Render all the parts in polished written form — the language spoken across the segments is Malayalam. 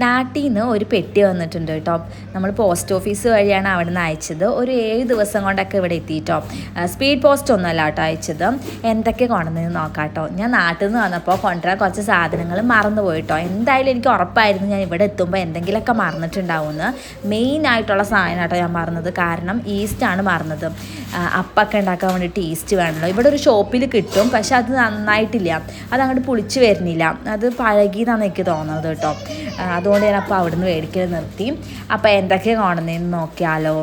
നാട്ടിൽ നിന്ന് ഒരു പെട്ടി വന്നിട്ടുണ്ട് കേട്ടോ. നമ്മൾ പോസ്റ്റ് ഓഫീസ് വഴിയാണ് അവിടെ നിന്ന് അയച്ചത്. ഒരു 7 ദിവസം കൊണ്ടൊക്കെ ഇവിടെ എത്തിയിട്ടോ. സ്പീഡ് പോസ്റ്റ് ഒന്നുമല്ല കേട്ടോ അയച്ചത്. എന്തൊക്കെ കൊണ്ടുവന്ന് നോക്കാം കേട്ടോ. ഞാൻ നാട്ടിൽ നിന്ന് വന്നപ്പോൾ കൊണ്ടുവരാൻ കുറച്ച് സാധനങ്ങൾ മറന്നു പോയിട്ടോ. എന്തായാലും എനിക്ക് ഉറപ്പായിരുന്നു ഞാൻ ഇവിടെ എത്തുമ്പോൾ എന്തെങ്കിലുമൊക്കെ മറന്നിട്ടുണ്ടാവുമെന്ന്. മെയിനായിട്ടുള്ള സാധനം കേട്ടോ ഞാൻ മറന്നത്. കാരണം ഈസ്റ്റാണ് മറന്നത്. അപ്പൊക്കെ ഉണ്ടാക്കാൻ വേണ്ടിയിട്ട് ഈസ്റ്റ് വേണമല്ലോ. ഇവിടെ ഒരു ഷോപ്പിൽ കിട്ടും, പക്ഷെ അത് നന്നായിട്ടില്ല, അതങ്ങോട്ട് പുളിച്ച് വരുന്നില്ല, അത് പഴകിയതാണെന്ന് എനിക്ക് തോന്നുന്നത് കേട്ടോ. അതുകൊണ്ട് ഞാൻ അപ്പോൾ അവിടെ നിന്ന് മേടിക്കൽ നിർത്തി. അപ്പോൾ എന്തൊക്കെ കൊണ്ടുവന്നതെന്ന് നോക്കിയാലോ.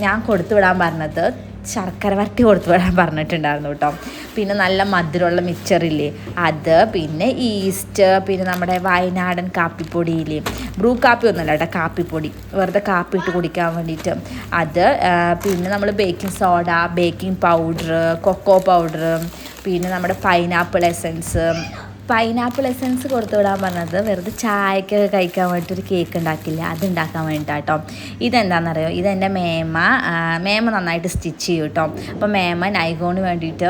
ഞാൻ കൊടുത്തു വിടാൻ പറഞ്ഞത് ശർക്കര വരട്ടി കൊടുത്തു വിടാൻ പറഞ്ഞിട്ടുണ്ടായിരുന്നു കേട്ടോ. പിന്നെ നല്ല മധുരമുള്ള മിച്ചറില്ലേ അത്, പിന്നെ ഈസ്റ്റ്, പിന്നെ നമ്മുടെ വയനാടൻ കാപ്പിപ്പൊടിയില്ലേ, ബ്രൂ കാപ്പി ഒന്നുമല്ല കേട്ടോ, കാപ്പിപ്പൊടി, വെറുതെ കാപ്പി ഇട്ട് കുടിക്കാൻ വേണ്ടിയിട്ട് അത്, പിന്നെ നമ്മൾ baking soda, baking powder, cocoa powder, പിന്നെ നമ്മുടെ പൈനാപ്പിൾ എസൻസ് കൊടുത്തു വിടാൻ പറഞ്ഞത് വെറുതെ ചായക്കൊക്കെ കഴിക്കാൻ വേണ്ടിയിട്ടൊരു കേക്ക് ഉണ്ടാക്കില്ല, അതുണ്ടാക്കാൻ വേണ്ടിയിട്ടാട്ടോ. ഇതെന്താണെന്നറിയോ, ഇതെൻ്റെ മേമ നന്നായിട്ട് സ്റ്റിച്ച് ചെയ്യും കേട്ടോ. അപ്പോൾ മേമ നൈഗോന് വേണ്ടിയിട്ട്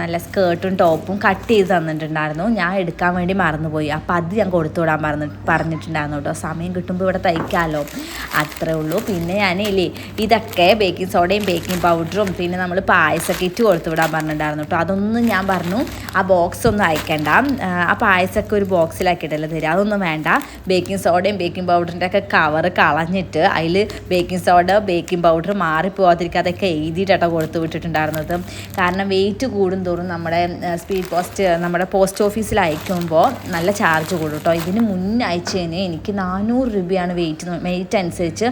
നല്ല സ്കേർട്ടും ടോപ്പും കട്ട് ചെയ്ത് തന്നിട്ടുണ്ടായിരുന്നു. ഞാൻ എടുക്കാൻ വേണ്ടി മറന്നുപോയി. അപ്പോൾ അത് ഞാൻ കൊടുത്തു വിടാൻ പറഞ്ഞിട്ടുണ്ടായിരുന്നു കേട്ടോ. സമയം കിട്ടുമ്പോൾ ഇവിടെ തയ്ക്കാമല്ലോ, അത്രേ ഉള്ളൂ. പിന്നെ ഞാനില്ലേ ഇതൊക്കെ ബേക്കിംഗ് സോഡയും ബേക്കിംഗ് പൗഡറും പിന്നെ നമ്മൾ പായസ കിറ്റ് കൊടുത്തു വിടാൻ പറഞ്ഞിട്ടുണ്ടായിരുന്നു കേട്ടോ. അതൊന്നും ഞാൻ പറഞ്ഞു ആ ബോക്സ് ഒന്നും അയക്കണ്ട, ആ പായസമൊക്കെ ഒരു ബോക്സിലാക്കിയിട്ടല്ലേ തരിക, അതൊന്നും വേണ്ട. ബേക്കിംഗ് സോഡയും ബേക്കിംഗ് പൗഡറിൻ്റെ ഒക്കെ കവർ കളഞ്ഞിട്ട് അതിൽ ബേക്കിംഗ് സോഡ ബേക്കിംഗ് പൗഡർ മാറിപ്പോകാതിരിക്കാതൊക്കെ എഴുതിയിട്ടോ കൊടുത്തു വിട്ടിട്ടുണ്ടായിരുന്നത്. കാരണം വെയിറ്റ് കൂടും തോറും നമ്മുടെ നമ്മുടെ പോസ്റ്റ് ഓഫീസിൽ അയക്കുമ്പോൾ നല്ല ചാർജ് കൂടും കേട്ടോ. ഇതിന് മുന്നേ അയച്ചതിന് എനിക്ക് 400 രൂപയാണ് വെയിറ്റ് അനുസരിച്ച്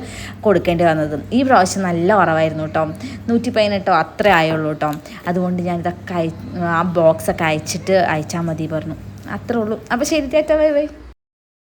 കൊടുക്കേണ്ടി വന്നത്. ഈ പ്രാവശ്യം നല്ല കുറവായിരുന്നു കേട്ടോ, 118 അത്രേ ആയുള്ളൂ കേട്ടോ. അതുകൊണ്ട് ഞാനിതൊക്കെ ആ ബോക്സൊക്കെ അയച്ചാൽ മതി പറഞ്ഞു. അത്രേ ഉള്ളൂ. അപ്പോൾ ശരി, ടാറ്റാ, ബൈ ബൈ.